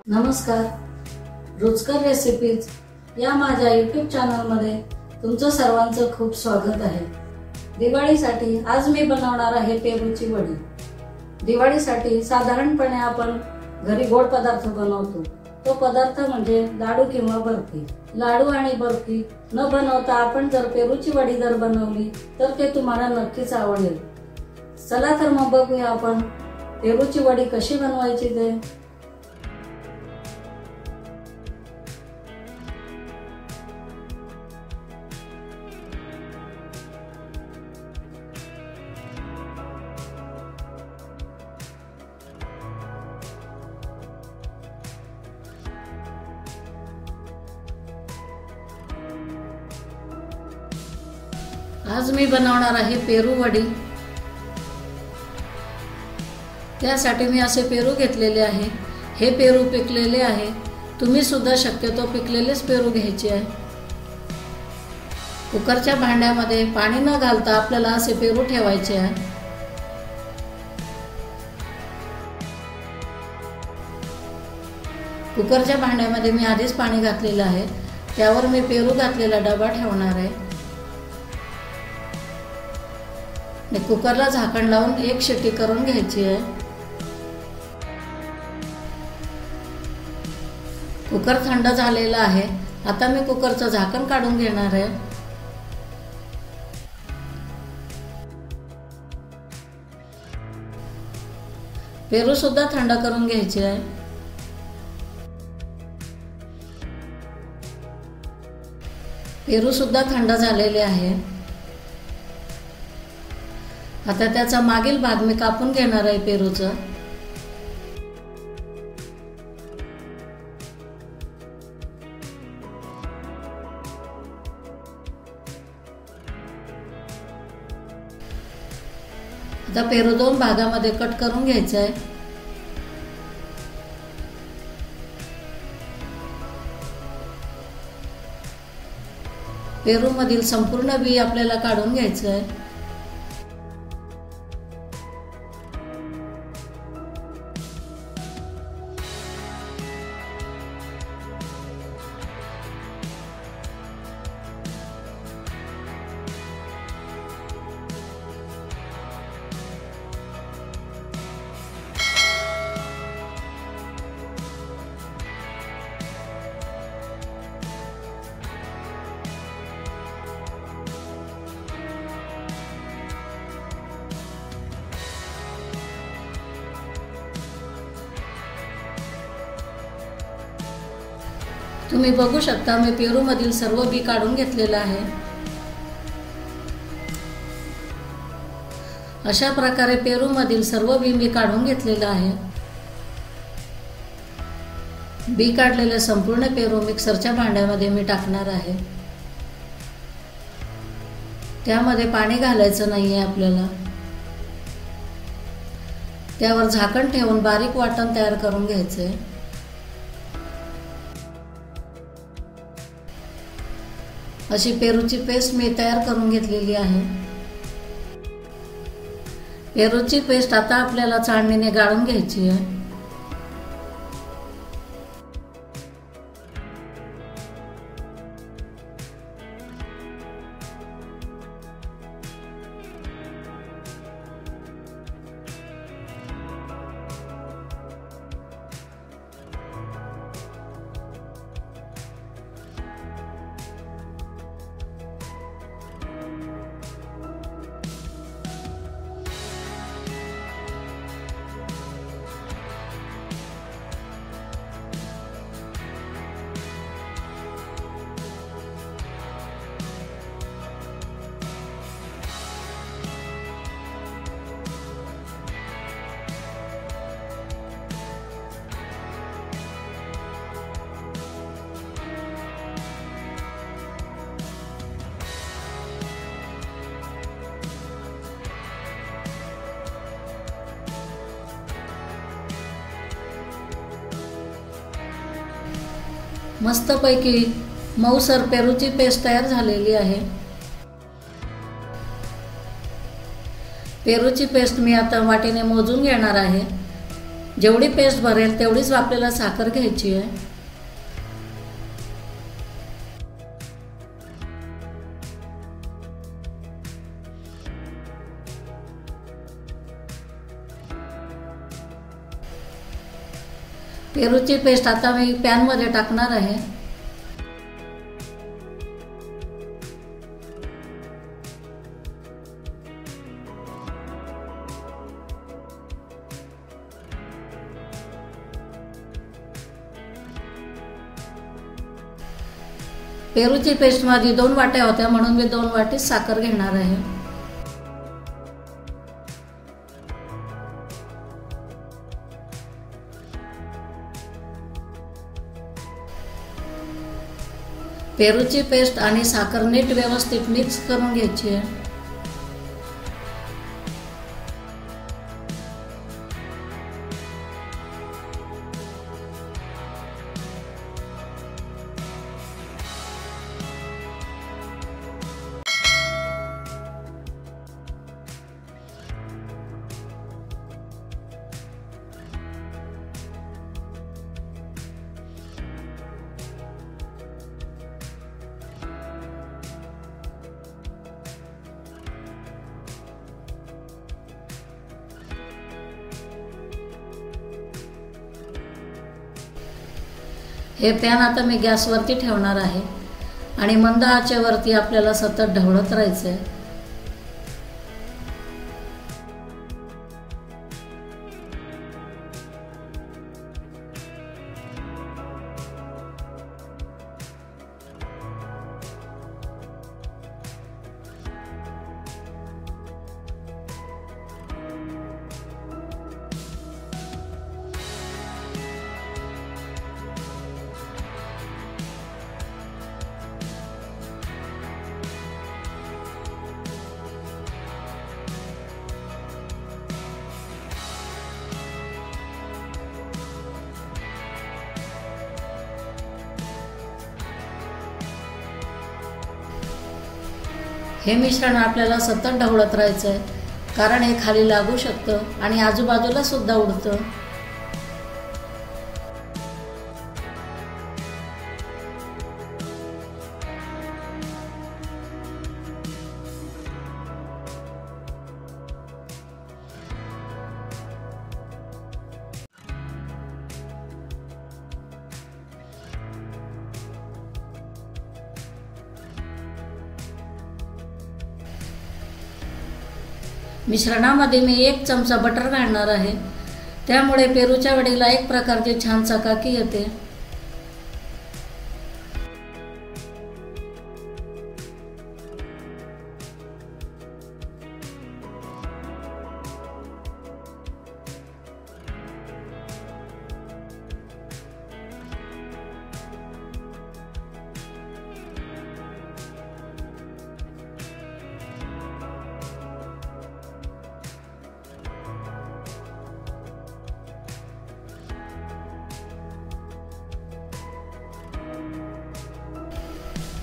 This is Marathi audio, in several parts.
नमस्कार, रुचकर रेसिपीज या माझ्या यूट्यूब चॅनलमध्ये तुमचं सर्वांचं खूप स्वागत आहे। दिवाळीसाठी आज मी बनवणार आहे पेरूची वडी। दिवाळीसाठी साधारणपणे आपण घरी गोड पदार्थ बनवतो। तो पदार्थ म्हणजे लाडू किंवा बर्फी। लाडू आणि बर्फी न बनवता आपण जर पेरूची वडी जर बनवली तर ते तुम्हाला नक्कीच आवडेल। चला तर मग बघूया आपण पेरूची वडी कशी बनवायची ते। आज मी बनवणार आहे पेरू वडी। त्यासाठी मी असे पेरू घेतलेले आहे। हे पेरू पिकलेले आहे। तुम्ही सुद्धा शक्यतो पिकलेलेच पेरू घ्यायचे आहे। कुकरच्या भांड्यामध्ये पाणी न घालता आपल्याला असे पेरू ठेवायचे आहे। कुकरच्या भांड्यामध्ये मी आधीच पाणी घातलेले आहे। त्यावर मी पेरू घातलेला डबा ठेवणार आहे। कुकरला झाकण लावून एक शिट्टी करून घ्यायची आहे। कुकर थंड झालेला आहे। आता मी कुकरचं झाकण काढून घेणार आहे। पेरू सुद्धा थंड करून घ्यायचे आहे। पेरू सुद्धा थंड झालेले आहे। आता त्याचा मागील भाग मी कापून घेणार आहे पेरूचा। आता पेरू दोन भागामध्ये कट करून घ्यायचा आहे। पेरू मधील संपूर्ण बी आपल्याला काढून घ्यायचं आहे। तुम्ही बघू शकता मी पेरू मधील सर्व बी काढून घेतलेलं आहे। अशा प्रकारे पेरू मधील सर्व बी मी काढून घेतलेलं आहे। बी काढलेले संपूर्ण पेरू मिक्सरच्या भांड्यामध्ये मी टाकणार आहे। त्यामध्ये पाणी घालायचं नाहीये आपल्याला। त्यावर झाकण ठेवून बारीक वाटण तयार करून घ्यायचे। अशी पेरूची पेस्ट मी तयार करून घेतलेली आहे। पेरूची पेस्ट आता आपल्याला चाळणीने गाळून घ्यायची आहे। मस्तपैकी मऊसर पेरूची पेस्ट तयार झालेली आहे। पेरूची पेस्ट मी आता वाटीने मोजून घेणार आहे। जेवढी पेस्ट भरेल तेवढीच आपल्याला साखर घ्यायची आहे. पेरूची पेस्ट आता मी पॅनमध्ये टाकणार आहे. पेरूची पेस्ट माझी 2 वाट्या होत्या म्हणून मी 2 वाटी साखर घेणार आहे. पेरूची पेस्ट आणि साखर नीट व्यवस्थित मिक्स करून घ्यायची आहे. हे पॅन आता मी गॅसवरती ठेवणार आहे आणि मंद आचेवरती आपल्याला सतत ढवळत राहायचं आहे. हे मिश्रण आपल्याला सतत ढवळत राहायचं आहे, कारण हे खाली लागू शकतं आणि आजूबाजूला सुद्धा उडतं. मिश्रणामध्ये मी 1 चमचा बटर घालणार आहे, त्यामुळे पेरूच्या वडीला एक प्रकारची छान चकाकी येते.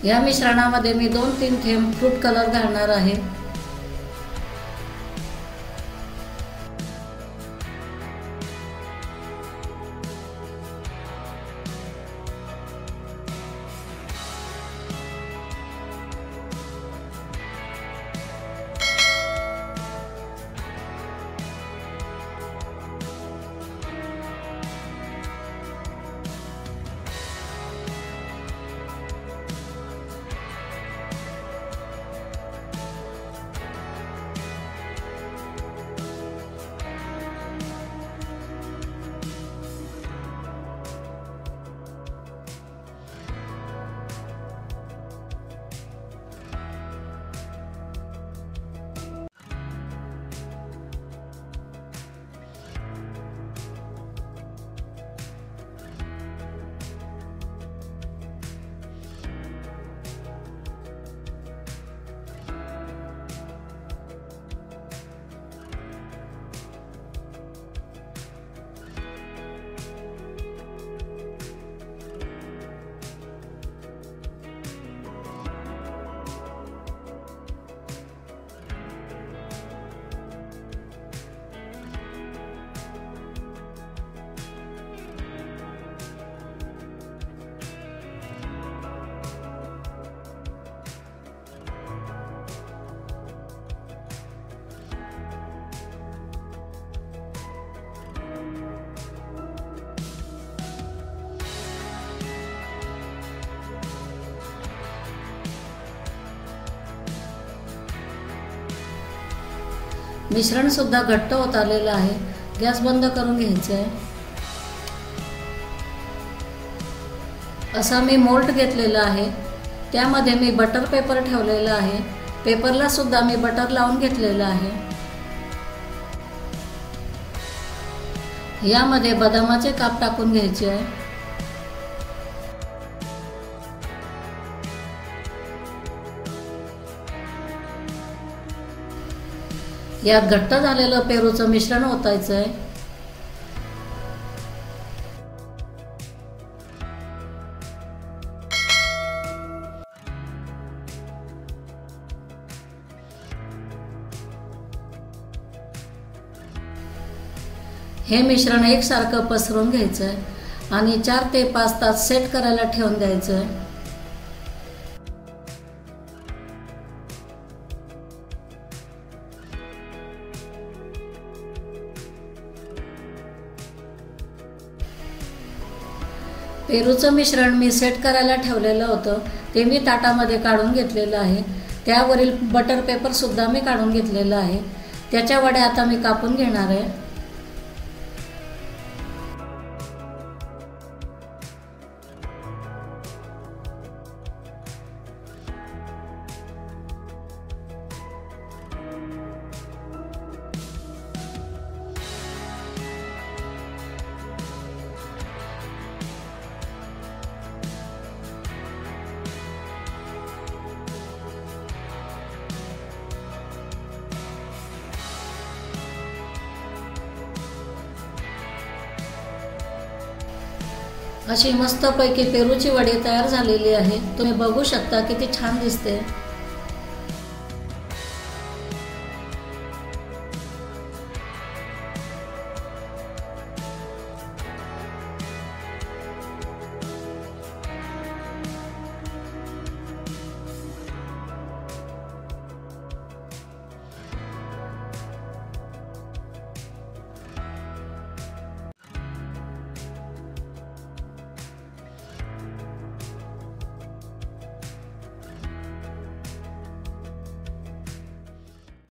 या मिश्रणामध्ये मी 2-3 थेंब फ्रूट कलर घालणार आहे. मिश्रण सुद्धा घट्ट होत आलेलं आहे. गॅस बंद करून घ्यायचं आहे. असा मी मोल्ड घेतलेला आहे. त्यामध्ये मी बटर पेपर ठेवलेला आहे. पेपरला सुद्धा मी बटर लावून घेतलेलं आहे. यामध्ये बदामाचे काप टाकून घ्यायचे आहे. यात घट्ट झालेलं पेरूचं मिश्रण ओतायचं आहे. हे मिश्रण एकसारखं पसरवून घ्यायचं आहे आणि 4 ते 5 तास सेट करायला ठेवून द्यायचं आहे. पेरूचं मिश्रण मी सेट करायला ठेवलेलं होतं ते मी ताटामध्ये काढून घेतलेलं आहे. त्यावरील बटर पेपर सुद्धा मी काढून घेतलेला आहे. त्याच्या वड्या आता मी कापून घेणार आहे. अशी मस्तपैकी पेरूची वडी तयार झालेली आहे. तुम्ही बघू शकता किती छान दिसते.